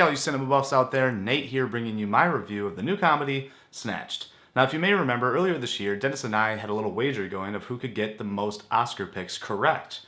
all you cinema buffs out there, Nate here bringing you my review of the new comedy, Snatched. Now, if you may remember, earlier this year, Dennis and I had a little wager going of who could get the most Oscar picks correct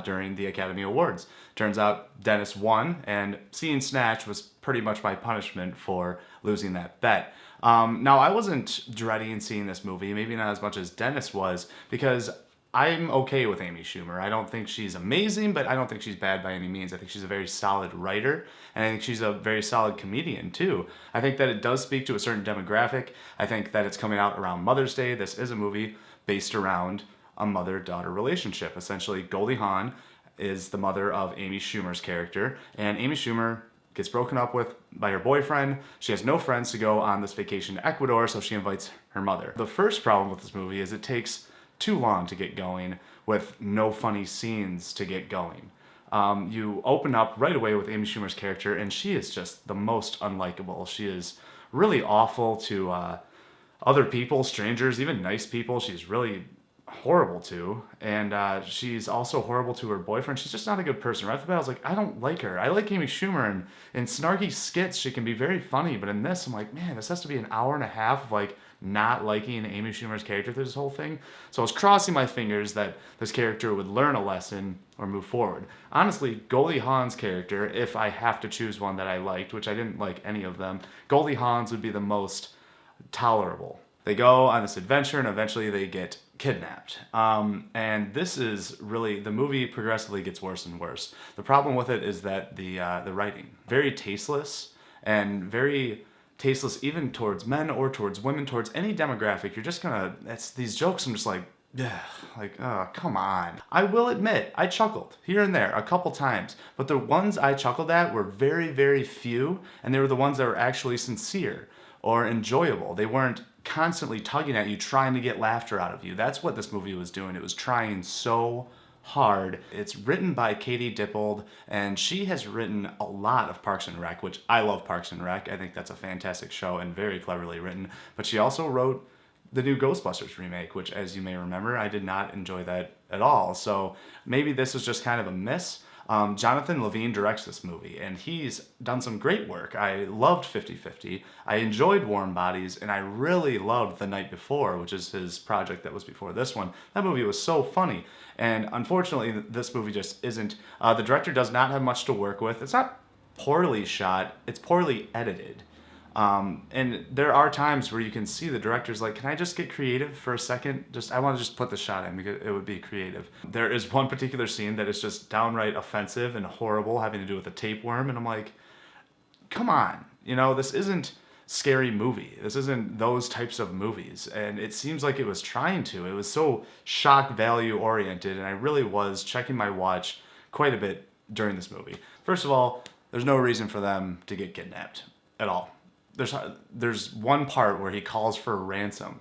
during the Academy Awards. Turns out Dennis won, and seeing Snatched was pretty much my punishment for losing that bet. Now, I wasn't dreading seeing this movie, maybe not as much as Dennis was, because I'm okay with Amy Schumer. I don't think she's amazing, but I don't think she's bad by any means. I think she's a very solid writer, and I think she's a very solid comedian too. I think that it does speak to a certain demographic. I think that it's coming out around Mother's Day. This is a movie based around a mother-daughter relationship. Essentially, Goldie Hawn is the mother of Amy Schumer's character, and Amy Schumer gets broken up with by her boyfriend. She has no friends to go on this vacation to Ecuador, so she invites her mother. The first problem with this movie is it takes too long to get going with no funny scenes to get going. You open up right away with Amy Schumer's character, and she is just the most unlikable. She is really awful to other people, strangers, even nice people. She's really horrible to, and she's also horrible to her boyfriend. She's just not a good person. Right off the bat, I was like, I don't like her. I like Amy Schumer, and in snarky skits, she can be very funny, but in this, I'm like, man, this has to be an hour and a half of like not liking Amy Schumer's character through this whole thing. So I was crossing my fingers that this character would learn a lesson or move forward. Honestly, Goldie Hawn's character, if I have to choose one that I liked, which I didn't like any of them, Goldie Hawn's would be the most tolerable. They go on this adventure and eventually they get kidnapped. And this is really, the movie progressively gets worse and worse. The problem with it is that the writing, very tasteless, and very tasteless even towards men or towards women, towards any demographic. You're just gonna, it's these jokes, I'm just like, yeah, like, oh, come on. I will admit, I chuckled here and there a couple times, but the ones I chuckled at were very, very few, and they were the ones that were actually sincere or enjoyable. They weren't constantly tugging at you, trying to get laughter out of you. That's what this movie was doing. It was trying so hard. It's written by Katie Dippold, and she has written a lot of Parks and Rec, which I love Parks and Rec. I think that's a fantastic show and very cleverly written. But she also wrote the new Ghostbusters remake, which, as you may remember, I did not enjoy that at all. So maybe this was just kind of a miss. Jonathan Levine directs this movie, and he's done some great work. I loved 50-50. I enjoyed Warm Bodies, and I really loved The Night Before, which is his project that was before this one. That movie was so funny, and unfortunately, this movie just isn't. The director does not have much to work with. It's not poorly shot, it's poorly edited. And there are times where you can see the director's like, can I just get creative for a second? I want to just put the shot in because it would be creative. There is one particular scene that is just downright offensive and horrible, having to do with a tapeworm, and I'm like, come on, you know, this isn't Scary Movie. This isn't those types of movies. And it seems like it was trying to. It was so shock value oriented, and I really was checking my watch quite a bit during this movie. First of all, there's no reason for them to get kidnapped at all. There's one part where he calls for a ransom.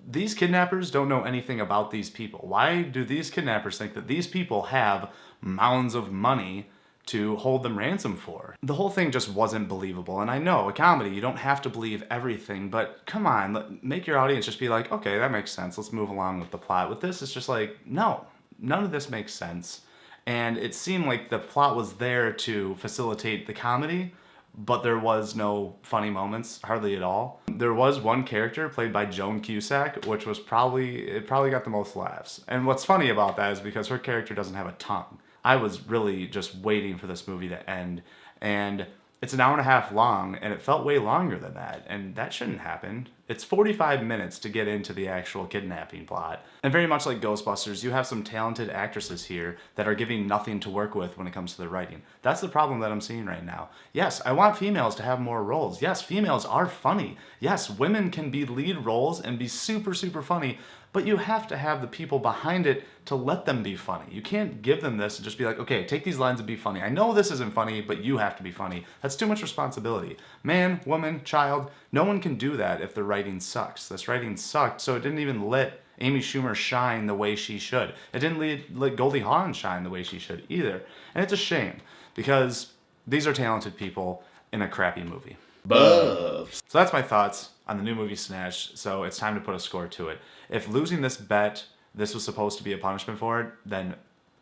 These kidnappers don't know anything about these people. Why do these kidnappers think that these people have mounds of money to hold them ransom for? The whole thing just wasn't believable. And I know, a comedy, you don't have to believe everything, but come on, make your audience just be like, okay, that makes sense. Let's move along with the plot. With this, it's just like, no, none of this makes sense. And it seemed like the plot was there to facilitate the comedy, but there was no funny moments, hardly at all. There was one character played by Joan Cusack, which was probably got the most laughs. And what's funny about that is because her character doesn't have a tongue. I was really just waiting for this movie to end, and it's an hour and a half long, and it felt way longer than that, and that shouldn't happen. It's 45 minutes to get into the actual kidnapping plot. And very much like Ghostbusters, you have some talented actresses here that are giving nothing to work with when it comes to the writing. That's the problem that I'm seeing right now. Yes, I want females to have more roles. Yes, females are funny. Yes, women can be lead roles and be super, super funny, but you have to have the people behind it to let them be funny. You can't give them this and just be like, okay, take these lines and be funny. I know this isn't funny, but you have to be funny. That's too much responsibility. Man, woman, child, no one can do that if the writing sucks. This writing sucked, so it didn't even let Amy Schumer shine the way she should. It didn't let Goldie Hawn shine the way she should either. And it's a shame, because these are talented people in a crappy movie. Buffs. So that's my thoughts on the new movie Snatched, so it's time to put a score to it. If losing this bet, this was supposed to be a punishment for it, then,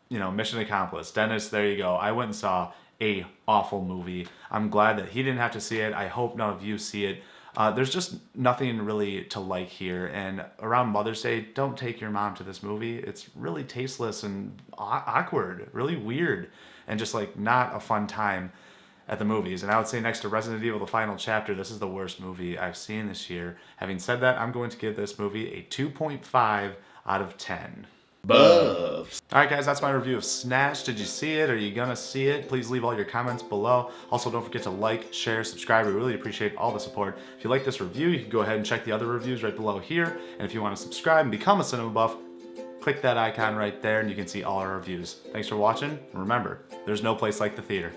you know, mission accomplished. Dennis, there you go. I went and saw a awful movie. I'm glad that he didn't have to see it. I hope none of you see it. There's just nothing really to like here, and around Mother's Day, don't take your mom to this movie. It's really tasteless and awkward, really weird, and just like not a fun time at the movies. And I would say next to Resident Evil: The Final Chapter, this is the worst movie I've seen this year. Having said that, I'm going to give this movie a 2.5 out of 10. Buffs. Alright guys, that's my review of Snatched. Did you see it? Are you gonna see it? Please leave all your comments below. Also, don't forget to like, share, subscribe. We really appreciate all the support. If you like this review, you can go ahead and check the other reviews right below here. And if you want to subscribe and become a cinema buff, click that icon right there and you can see all our reviews. Thanks for watching, and remember, there's no place like the theater.